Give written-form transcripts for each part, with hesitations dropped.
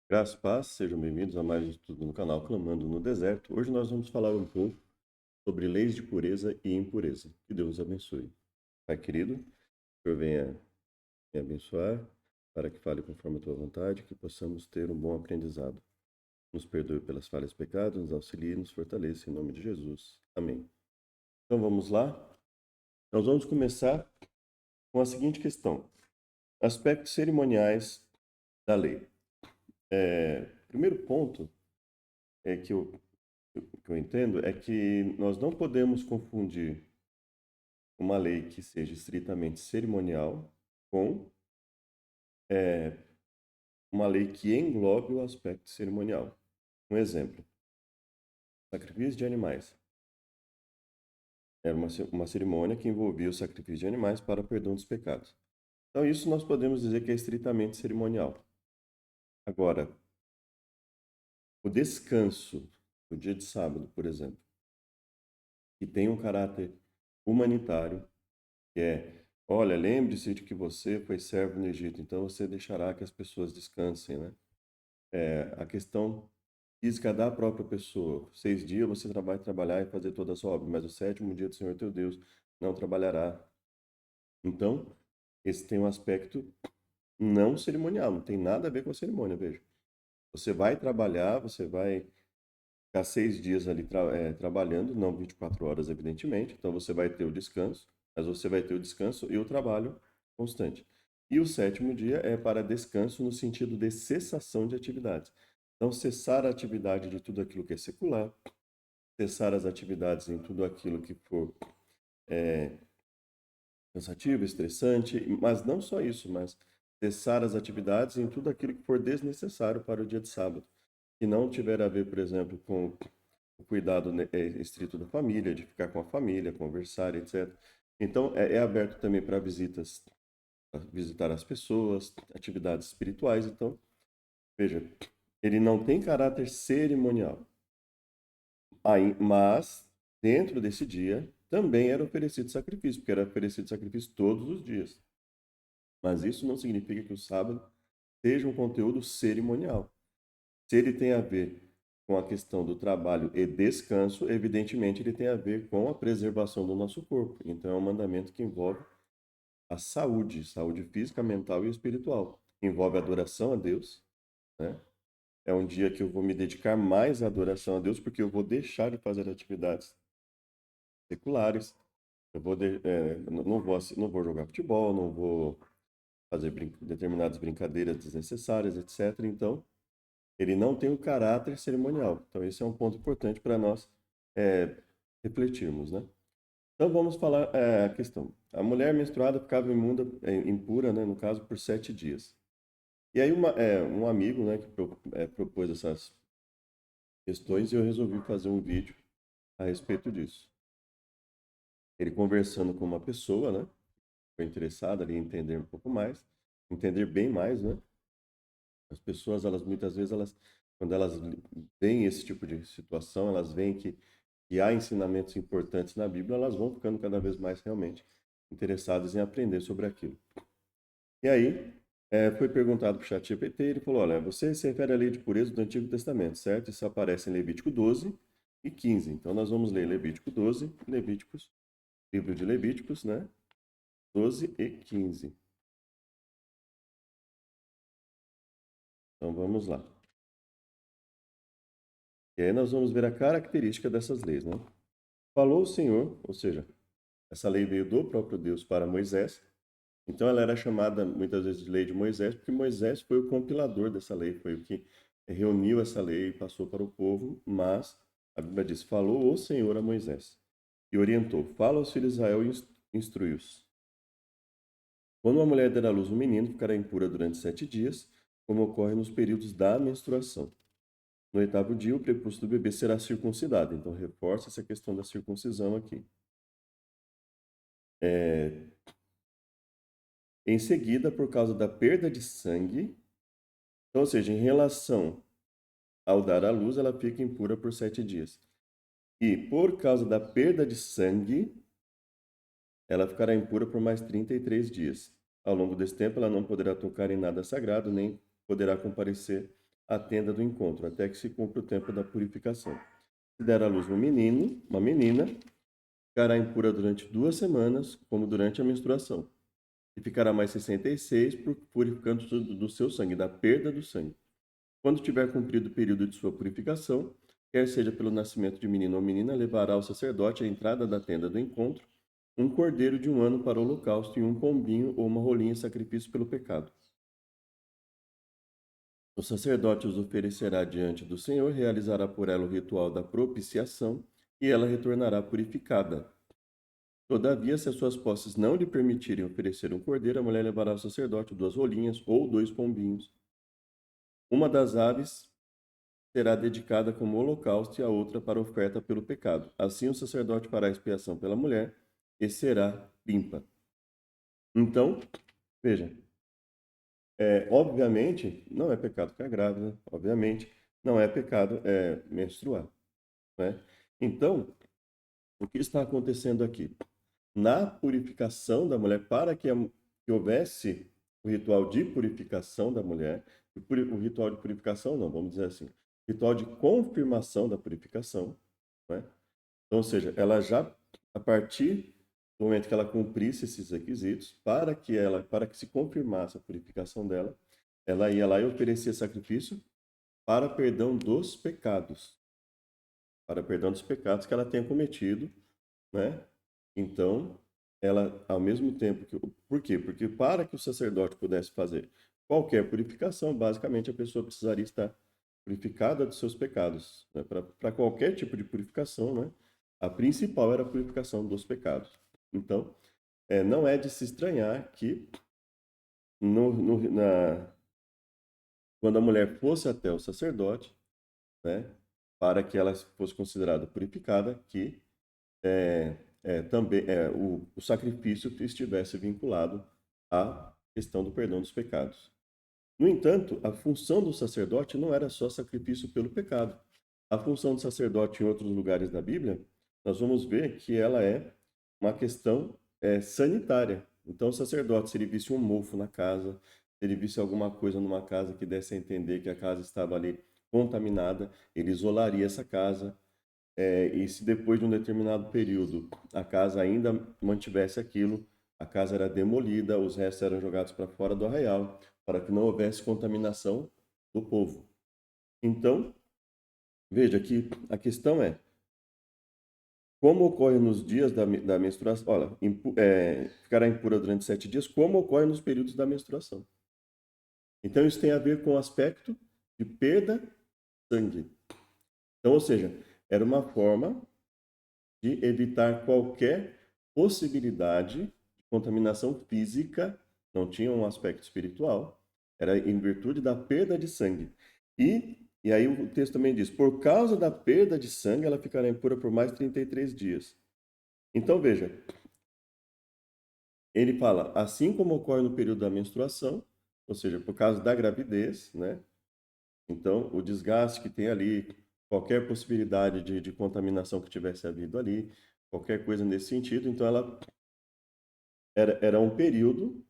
Graças e paz, sejam bem-vindos a mais um estudo no canal Clamando no Deserto. Hoje nós vamos falar um pouco sobre leis de pureza e impureza. Que Deus os abençoe. Pai querido, que o Senhor venha me abençoar para que fale conforme a tua vontade, que possamos ter um bom aprendizado. Nos perdoe pelas falhas e pecados, nos auxilie e nos fortaleça em nome de Jesus. Amém. Então vamos lá. Nós vamos começar com a seguinte questão: aspectos cerimoniais da lei. Primeiro ponto é que eu entendo é que nós não podemos confundir uma lei que seja estritamente cerimonial com é, uma lei que englobe o aspecto cerimonial. Um exemplo, sacrifício de animais. Era uma cerimônia que envolvia o sacrifício de animais para o perdão dos pecados. Então, isso nós podemos dizer que é estritamente cerimonial. Agora, o descanso, o dia de sábado, por exemplo, que tem um caráter humanitário, que é, olha, lembre-se de que você foi servo no Egito, então você deixará que as pessoas descansem, né? A questão física da própria pessoa. 6 dias você vai trabalhar e fazer toda a sua obra, mas o sétimo dia do Senhor teu Deus não trabalhará. Então, esse tem um aspecto não cerimonial, não tem nada a ver com a cerimônia, veja. Você vai trabalhar, você vai ficar 6 dias ali trabalhando, não 24 horas, evidentemente, então você vai ter o descanso, mas você vai ter o descanso e o trabalho constante. E o sétimo dia é para descanso no sentido de cessação de atividades. Então, cessar a atividade de tudo aquilo que é secular, cessar as atividades em tudo aquilo que for cansativo, estressante, mas não só isso, mas cessar as atividades em tudo aquilo que for desnecessário para o dia de sábado, que não tiver a ver, por exemplo, com o cuidado, né, estrito da família, de ficar com a família, conversar, etc. Então, é aberto também para visitas, pra visitar as pessoas, atividades espirituais. Então, veja, ele não tem caráter cerimonial. Aí, mas, dentro desse dia, também era oferecido sacrifício, porque era oferecido sacrifício todos os dias. Mas isso não significa que o sábado seja um conteúdo cerimonial. Se ele tem a ver com a questão do trabalho e descanso, evidentemente ele tem a ver com a preservação do nosso corpo. Então é um mandamento que envolve a saúde, saúde física, mental e espiritual. Envolve adoração a Deus, né? É um dia que eu vou me dedicar mais à adoração a Deus, porque eu vou deixar de fazer atividades seculares. Eu vou não vou jogar futebol, não vou fazer determinadas brincadeiras desnecessárias, etc. Então, ele não tem o caráter cerimonial. Então, esse é um ponto importante para nós é, refletirmos, né? Então, vamos falar a questão. A mulher menstruada ficava imunda, impura, né, no caso, por 7 dias. E aí, um amigo, né, que propôs essas questões e eu resolvi fazer um vídeo a respeito disso. Ele conversando com uma pessoa, né, foi interessada ali em entender um pouco mais, entender bem mais, né? As pessoas, elas muitas vezes, quando elas veem esse tipo de situação, elas veem que há ensinamentos importantes na Bíblia, elas vão ficando cada vez mais realmente interessadas em aprender sobre aquilo. E aí, foi perguntado para o ChatGPT, ele falou, olha, você se refere à lei de pureza do Antigo Testamento, certo? Isso aparece em Levítico 12 e 15. Então, nós vamos ler Levítico 12, Levíticos, livro de Levíticos, né? 12 e 15. Então, vamos lá. E aí nós vamos ver a característica dessas leis, né? Falou o Senhor, ou seja, essa lei veio do próprio Deus para Moisés. Então ela era chamada muitas vezes de lei de Moisés, porque Moisés foi o compilador dessa lei, foi o que reuniu essa lei e passou para o povo, mas a Bíblia diz: falou o Senhor a Moisés e orientou: fala aos filhos de Israel e instrui-os. Quando uma mulher der à luz um menino, ficará impura durante 7 dias, como ocorre nos períodos da menstruação. No oitavo dia, o prepúcio do bebê será circuncidado. Então, reforça essa questão da circuncisão aqui. É, Em seguida, por causa da perda de sangue, então, ou seja, em relação ao dar à luz, ela fica impura por 7 dias. E por causa da perda de sangue, ela ficará impura por mais 33 dias. Ao longo desse tempo, ela não poderá tocar em nada sagrado, nem poderá comparecer a tenda do encontro, até que se cumpra o tempo da purificação. Se der à luz um menino, uma menina, ficará impura durante 2 semanas, como durante a menstruação. E ficará mais 66, purificando do seu sangue, da perda do sangue. Quando tiver cumprido o período de sua purificação, quer seja pelo nascimento de menino ou menina, levará o sacerdote à entrada da tenda do encontro um cordeiro de 1 ano para o holocausto e um pombinho ou uma rolinha em sacrifício pelo pecado. O sacerdote os oferecerá diante do Senhor, realizará por ela o ritual da propiciação e ela retornará purificada. Todavia, se as suas posses não lhe permitirem oferecer um cordeiro, a mulher levará ao sacerdote 2 rolinhas ou 2 pombinhos. Uma das aves será dedicada como holocausto e a outra para oferta pelo pecado. Assim, o sacerdote fará expiação pela mulher e será limpa. Então, veja, obviamente, não é pecado ficar grávida, obviamente, não é pecado menstruar, né? Então, o que está acontecendo aqui? Na purificação da mulher, para que houvesse o ritual de purificação da mulher, o ritual de purificação não, vamos dizer assim, ritual de confirmação da purificação, né? Então, ou seja, ela já, a partir do momento que ela cumprisse esses requisitos, para que se confirmasse a purificação dela, ela ia lá e oferecia sacrifício para perdão dos pecados, para perdão dos pecados que ela tenha cometido, né? Então, ela, ao mesmo tempo que... Por quê? Porque para que o sacerdote pudesse fazer qualquer purificação, basicamente a pessoa precisaria estar purificada dos seus pecados, né? Para qualquer tipo de purificação, né? A principal era a purificação dos pecados. Então, não é de se estranhar que quando a mulher fosse até o sacerdote, né? Para que ela fosse considerada purificada, que também o sacrifício estivesse vinculado à questão do perdão dos pecados. No entanto, a função do sacerdote não era só sacrifício pelo pecado. A função do sacerdote em outros lugares da Bíblia, nós vamos ver que ela é uma questão sanitária. Então, o sacerdote, se ele visse um mofo na casa, se ele visse alguma coisa numa casa que desse a entender que a casa estava ali contaminada, ele isolaria essa casa, e se depois de um determinado período a casa ainda mantivesse aquilo, a casa era demolida, os restos eram jogados para fora do arraial, para que não houvesse contaminação do povo. Então, veja que a questão é, como ocorre nos dias da menstruação? Olha, ficará impura durante 7 dias, como ocorre nos períodos da menstruação. Então, isso tem a ver com o aspecto de perda de sangue. Então, ou seja, era uma forma de evitar qualquer possibilidade de contaminação física, não tinha um aspecto espiritual, era em virtude da perda de sangue. E aí o texto também diz, por causa da perda de sangue, ela ficará impura por mais 33 dias. Então, veja, ele fala, assim como ocorre no período da menstruação, ou seja, por causa da gravidez, né? Então, o desgaste que tem ali, qualquer possibilidade de contaminação que tivesse havido ali, qualquer coisa nesse sentido, então ela era um período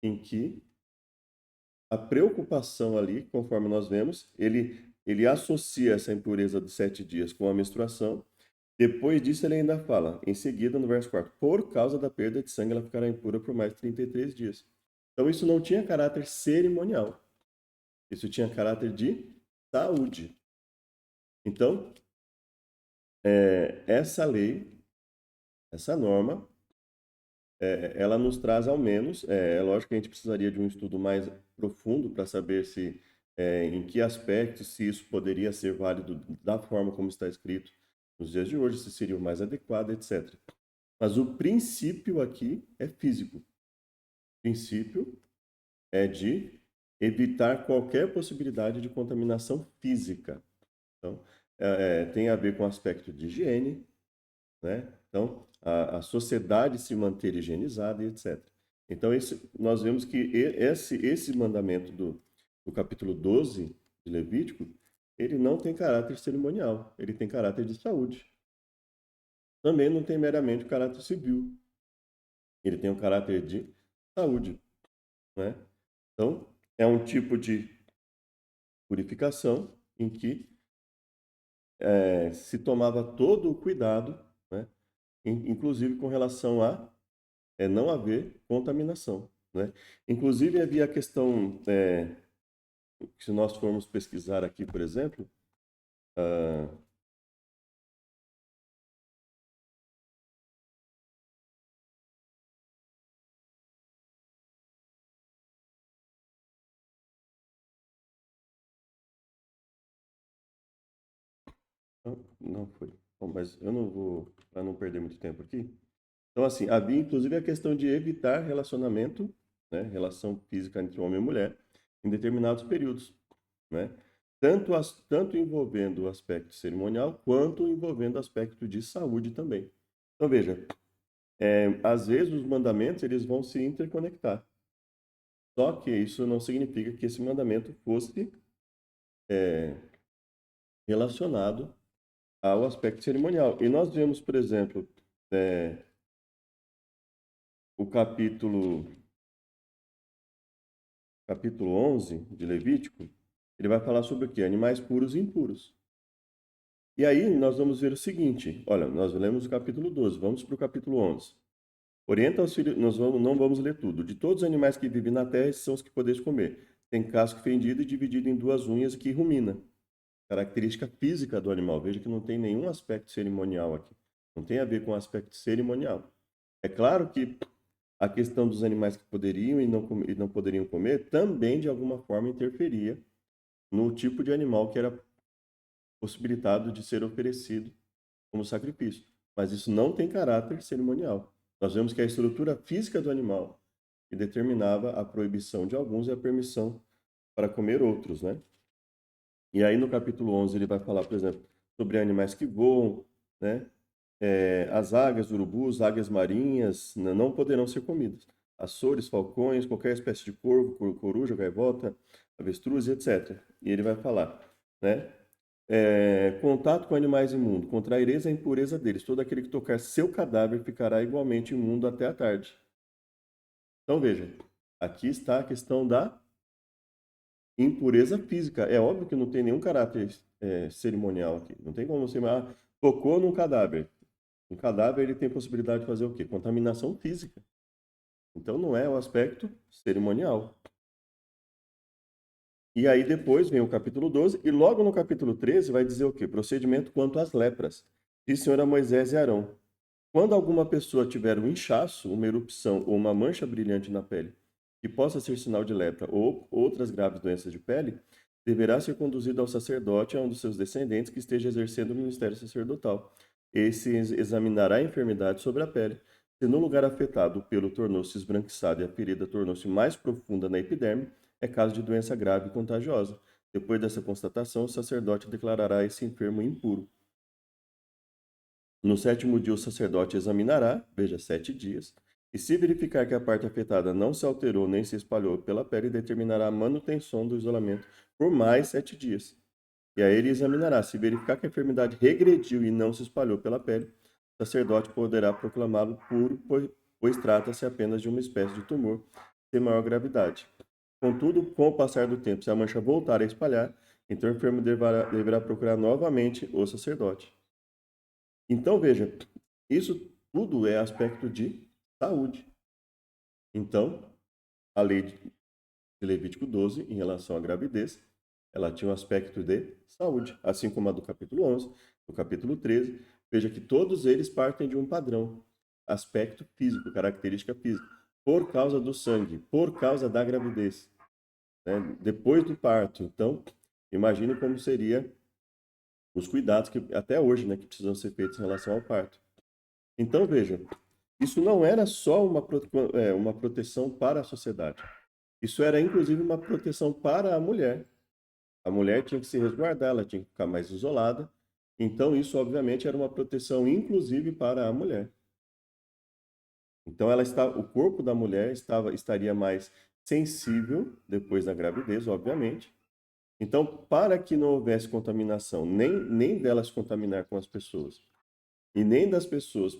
em que a preocupação ali, conforme nós vemos, ele associa essa impureza de 7 dias com a menstruação. Depois disso, ele ainda fala, em seguida, no verso 4, por causa da perda de sangue, ela ficará impura por mais de 33 dias. Então, isso não tinha caráter cerimonial. Isso tinha caráter de saúde. Então, essa lei, essa norma, ela nos traz ao menos, é lógico que a gente precisaria de um estudo mais profundo para saber se, em que aspectos, se isso poderia ser válido da forma como está escrito nos dias de hoje, se seria o mais adequado, etc. Mas o princípio aqui é físico. O princípio é de evitar qualquer possibilidade de contaminação física. Então, tem a ver com o aspecto de higiene, né? Então, a sociedade se manter higienizada e etc. Então, nós vemos que esse mandamento do capítulo 12 de Levítico, ele não tem caráter cerimonial, ele tem caráter de saúde. Também não tem meramente o caráter civil, ele tem o caráter de saúde, né? Então, é um tipo de purificação em que se tomava todo o cuidado, né, inclusive com relação a não haver contaminação, né? Inclusive havia a questão, se nós formos pesquisar aqui, por exemplo, ah, não foi. Bom, mas eu não vou, para não perder muito tempo aqui. Então, assim, havia inclusive a questão de evitar relacionamento, né, relação física entre homem e mulher, em determinados períodos, né? Tanto envolvendo o aspecto cerimonial, quanto envolvendo o aspecto de saúde também. Então, veja, às vezes os mandamentos eles vão se interconectar. Só que isso não significa que esse mandamento fosse é, relacionado ao aspecto cerimonial. E nós vemos, por exemplo, é, o capítulo 11 de Levítico, ele vai falar sobre o quê? Animais puros e impuros. E aí nós vamos ver o seguinte, olha, nós lemos o capítulo 12, vamos para o capítulo 11. Orienta os filhos, não vamos ler tudo. De todos os animais que vivem na terra, esses são os que podeis comer. Tem casco fendido e dividido em duas unhas que rumina. Característica física do animal. Veja que não tem nenhum aspecto cerimonial aqui. Não tem a ver com o aspecto cerimonial. É claro que a questão dos animais que poderiam e não poderiam comer também, de alguma forma, interferia no tipo de animal que era possibilitado de ser oferecido como sacrifício. Mas isso não tem caráter cerimonial. Nós vemos que a estrutura física do animal que determinava a proibição de alguns e a permissão para comer outros, né? E aí no capítulo 11 ele vai falar, por exemplo, sobre animais que voam, né? As águias, urubus, águias marinhas não poderão ser comidas. Açores, falcões, qualquer espécie de corvo, coruja, gaivota, avestruz, etc. E ele vai falar, né? Contato com animais imundos, contraireis a impureza deles. Todo aquele que tocar seu cadáver ficará igualmente imundo até a tarde. Então veja, aqui está a questão da impureza física. É óbvio que não tem nenhum caráter cerimonial aqui. Não tem como você tocou num cadáver. Um cadáver ele tem possibilidade de fazer o quê? Contaminação física. Então não é o aspecto cerimonial. E aí depois vem o capítulo 12 e logo no capítulo 13 vai dizer o quê? Procedimento quanto às lepras. Diz o Senhor a Moisés e Arão: quando alguma pessoa tiver um inchaço, uma erupção ou uma mancha brilhante na pele, que possa ser sinal de lepra ou outras graves doenças de pele, deverá ser conduzido ao sacerdote, a um dos seus descendentes que esteja exercendo o ministério sacerdotal. Esse examinará a enfermidade sobre a pele. Se no lugar afetado o pelo tornou-se esbranquiçado e a ferida tornou-se mais profunda na epiderme, é caso de doença grave e contagiosa. Depois dessa constatação, o sacerdote declarará esse enfermo impuro. No sétimo dia, o sacerdote examinará, veja, 7 dias, e se verificar que a parte afetada não se alterou nem se espalhou pela pele, determinará a manutenção do isolamento por mais 7 dias. E aí ele examinará. Se verificar que a enfermidade regrediu e não se espalhou pela pele, o sacerdote poderá proclamá-lo puro, pois trata-se apenas de uma espécie de tumor de maior gravidade. Contudo, com o passar do tempo, se a mancha voltar a espalhar, então o enfermo deverá procurar novamente o sacerdote. Então, veja, isso tudo é aspecto de saúde. Então, a lei de Levítico 12, em relação à gravidez, ela tinha um aspecto de saúde, assim como a do capítulo 11, do capítulo 13. Veja que todos eles partem de um padrão, aspecto físico, característica física, por causa do sangue, por causa da gravidez, né? Depois do parto. Então, imagine como seria os cuidados que até hoje, né, que precisam ser feitos em relação ao parto. Então, veja, isso não era só uma proteção para a sociedade. Isso era, inclusive, uma proteção para a mulher. A mulher tinha que se resguardar, ela tinha que ficar mais isolada. Então, isso, obviamente, era uma proteção, inclusive, para a mulher. Então, o corpo da mulher estaria mais sensível depois da gravidez, obviamente. Então, para que não houvesse contaminação, nem dela se contaminar com as pessoas, e nem das pessoas,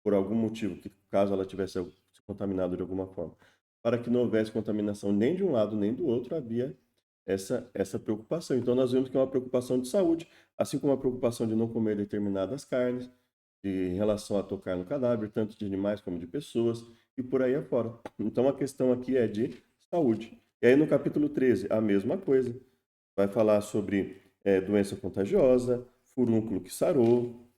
por algum motivo, que caso ela tivesse se contaminado de alguma forma, para que não houvesse contaminação nem de um lado nem do outro, havia essa preocupação. Então, nós vemos que é uma preocupação de saúde, assim como a preocupação de não comer determinadas carnes, em relação a tocar no cadáver, tanto de animais como de pessoas, e por aí afora. Então, a questão aqui é de saúde. E aí, no capítulo 13, a mesma coisa. Vai falar sobre doença contagiosa, furúnculo que sarou,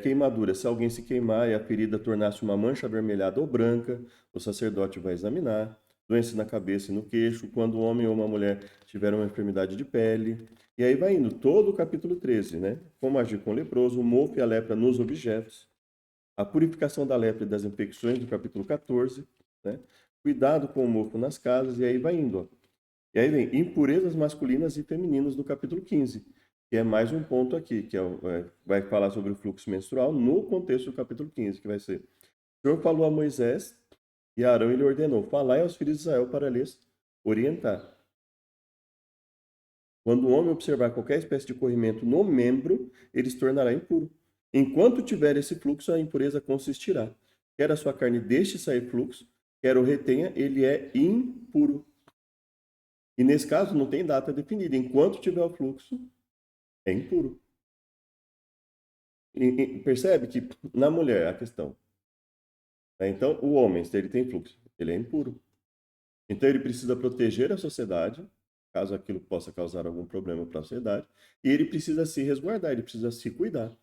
queimadura. Se alguém se queimar e a ferida tornar-se uma mancha avermelhada ou branca, o sacerdote vai examinar. Doença na cabeça e no queixo, quando um homem ou uma mulher tiver uma enfermidade de pele. E aí vai indo todo o capítulo 13, né? Como agir com o leproso, o mofo e a lepra nos objetos, a purificação da lepra e das infecções, do capítulo 14, né? Cuidado com o mofo nas casas, e aí vai indo, ó. E aí vem impurezas masculinas e femininas do capítulo 15, que é mais um ponto aqui, que vai falar sobre o fluxo menstrual no contexto do capítulo 15, que vai ser: o Senhor falou a Moisés e a Arão ele ordenou: falai aos filhos de Israel para lhes orientar. Quando o homem observar qualquer espécie de corrimento no membro, ele se tornará impuro. Enquanto tiver esse fluxo, a impureza consistirá. Quer a sua carne deixe sair fluxo, quer o retenha, ele é impuro. E nesse caso não tem data definida. Enquanto tiver o fluxo, é impuro. Percebe que na mulher a questão. Né? Então, o homem, se ele tem fluxo, ele é impuro. Então, ele precisa proteger a sociedade, caso aquilo possa causar algum problema para a sociedade, e ele precisa se resguardar, ele precisa se cuidar.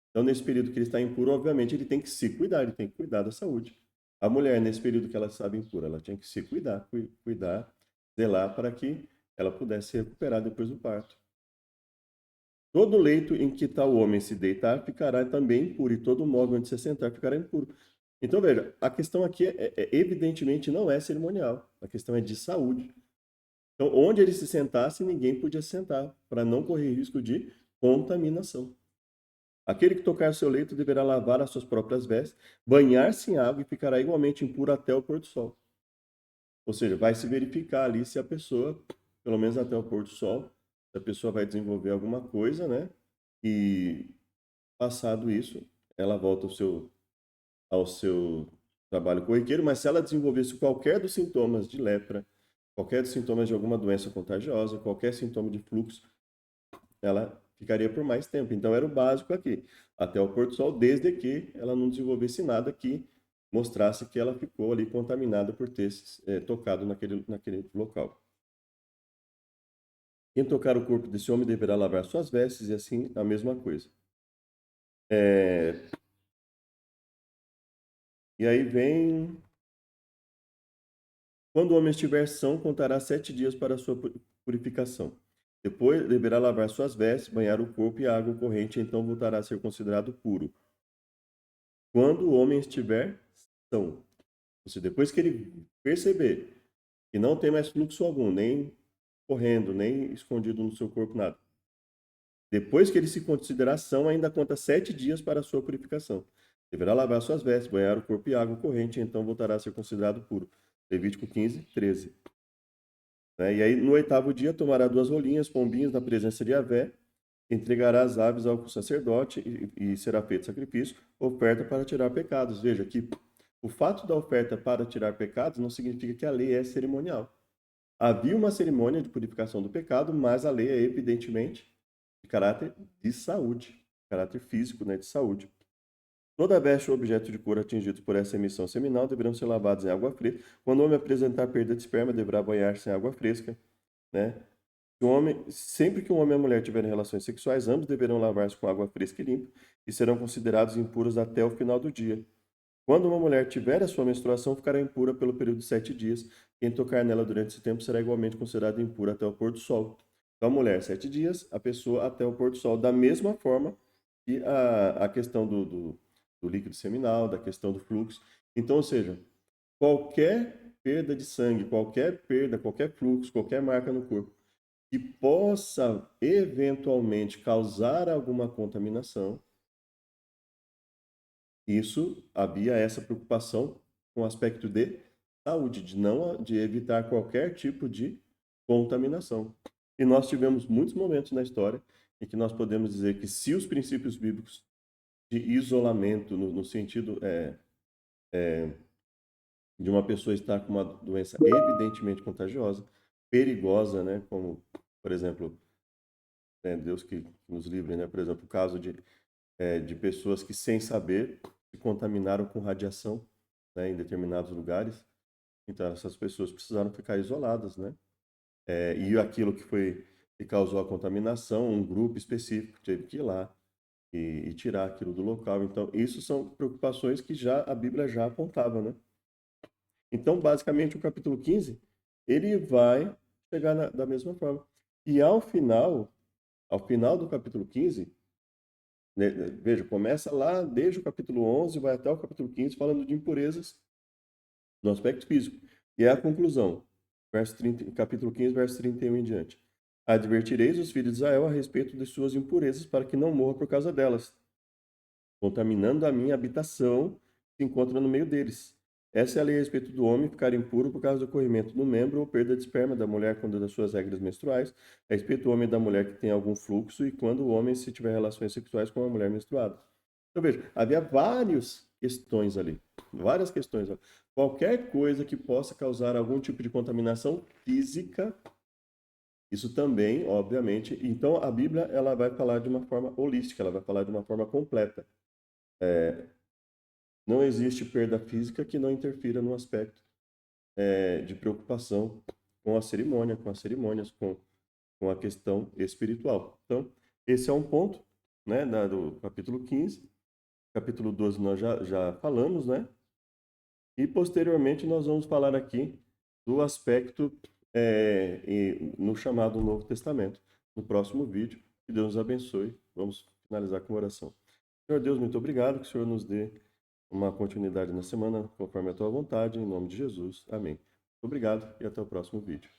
Então, nesse período que ele está impuro, obviamente, ele tem que se cuidar, ele tem que cuidar da saúde. A mulher, nesse período que ela estava impura, ela tinha que se cuidar, cuidar, zelar para que ela pudesse se recuperar depois do parto. Todo leito em que tal homem se deitar ficará também impuro, e todo móvel onde se sentar ficará impuro. Então, veja, a questão aqui evidentemente não é cerimonial, a questão é de saúde. Então, onde ele se sentasse, ninguém podia sentar, para não correr risco de contaminação. Aquele que tocar seu leito deverá lavar as suas próprias vestes, banhar-se em água e ficará igualmente impuro até o pôr do sol. Ou seja, vai se verificar ali se a pessoa, pelo menos até o pôr do sol, se a pessoa vai desenvolver alguma coisa, né? E passado isso, ela volta ao seu trabalho corriqueiro, mas se ela desenvolvesse qualquer dos sintomas de lepra, qualquer dos sintomas de alguma doença contagiosa, qualquer sintoma de fluxo, ela ficaria por mais tempo. Então era o básico aqui, até o pôr do sol, desde que ela não desenvolvesse nada que mostrasse que ela ficou ali contaminada por ter tocado naquele local. Quem tocar o corpo desse homem deverá lavar suas vestes, e assim a mesma coisa. E aí vem: quando o homem estiver são, contará 7 dias para a sua purificação. Depois deverá lavar suas vestes, banhar o corpo e a água corrente, então voltará a ser considerado puro. Quando o homem estiver são, ou seja, depois que ele perceber que não tem mais fluxo algum, nem correndo, nem escondido no seu corpo, nada. Depois que ele se considerar são, ainda conta 7 dias para a sua purificação. Deverá lavar suas vestes, banhar o corpo e água corrente, então voltará a ser considerado puro. Levítico 15, 13. Né? E aí, no 8º dia, tomará 2 rolinhas, pombinhos, na presença de Yahvé, entregará as aves ao sacerdote e será feito sacrifício, oferta para tirar pecados. Veja que o fato da oferta para tirar pecados não significa que a lei é cerimonial. Havia uma cerimônia de purificação do pecado, mas a lei é evidentemente de caráter de saúde, caráter físico, né, de saúde. Toda veste ou objeto de couro atingido por essa emissão seminal deverão ser lavados em água fresca. Quando o homem apresentar perda de esperma, deverá banhar-se em água fresca, né? Sempre que um homem e a mulher tiverem relações sexuais, ambos deverão lavar-se com água fresca e limpa e serão considerados impuros até o final do dia. Quando uma mulher tiver a sua menstruação, ficará impura pelo período de 7 dias. Quem tocar nela durante esse tempo será igualmente considerado impuro até o pôr do sol. Então, a mulher, 7 dias, a pessoa até o pôr do sol. Da mesma forma que a questão do líquido seminal, da questão do fluxo. Então, ou seja, qualquer perda de sangue, qualquer perda, qualquer fluxo, qualquer marca no corpo que possa eventualmente causar alguma contaminação, isso havia essa preocupação com o aspecto de saúde, de evitar qualquer tipo de contaminação. E nós tivemos muitos momentos na história em que nós podemos dizer que se os princípios bíblicos de isolamento, no sentido de uma pessoa estar com uma doença evidentemente contagiosa, perigosa, né? Como, por exemplo, né, Deus que nos livre, né? Por exemplo, o caso de pessoas que, sem saber, se contaminaram com radiação, né, em determinados lugares. Então, essas pessoas precisaram ficar isoladas, né? E aquilo que causou a contaminação, um grupo específico teve que ir lá e tirar aquilo do local. Então, isso são preocupações que já a Bíblia já apontava, né? Então, basicamente, o capítulo 15 ele vai chegar da mesma forma. E ao final do capítulo 15, né, veja, começa lá desde o capítulo 11, vai até o capítulo 15, falando de impurezas no aspecto físico. E é a conclusão, verso 30, capítulo 15, verso 31 em diante. Advertireis os filhos de Israel a respeito de suas impurezas, para que não morra por causa delas, contaminando a minha habitação que se encontra no meio deles. Essa é a lei a respeito do homem ficar impuro por causa do corrimento do membro ou perda de esperma da mulher quando das suas regras menstruais, a respeito do homem e da mulher que tem algum fluxo e quando o homem se tiver relações sexuais com uma mulher menstruada. Então veja, havia várias questões ali, várias questões. Qualquer coisa que possa causar algum tipo de contaminação física, isso também, obviamente. Então a Bíblia ela vai falar de uma forma holística, ela vai falar de uma forma completa. Não existe perda física que não interfira no aspecto de preocupação com a cerimônia, com as cerimônias, com a questão espiritual. Então, esse é um ponto, né, do capítulo 15. Capítulo 12 nós já falamos, né? E posteriormente nós vamos falar aqui do aspecto no chamado Novo Testamento, no próximo vídeo. Que Deus nos abençoe. Vamos finalizar com oração. Senhor Deus, muito obrigado, que o Senhor nos dê uma continuidade na semana, conforme a tua vontade, em nome de Jesus. Amém. Obrigado e até o próximo vídeo.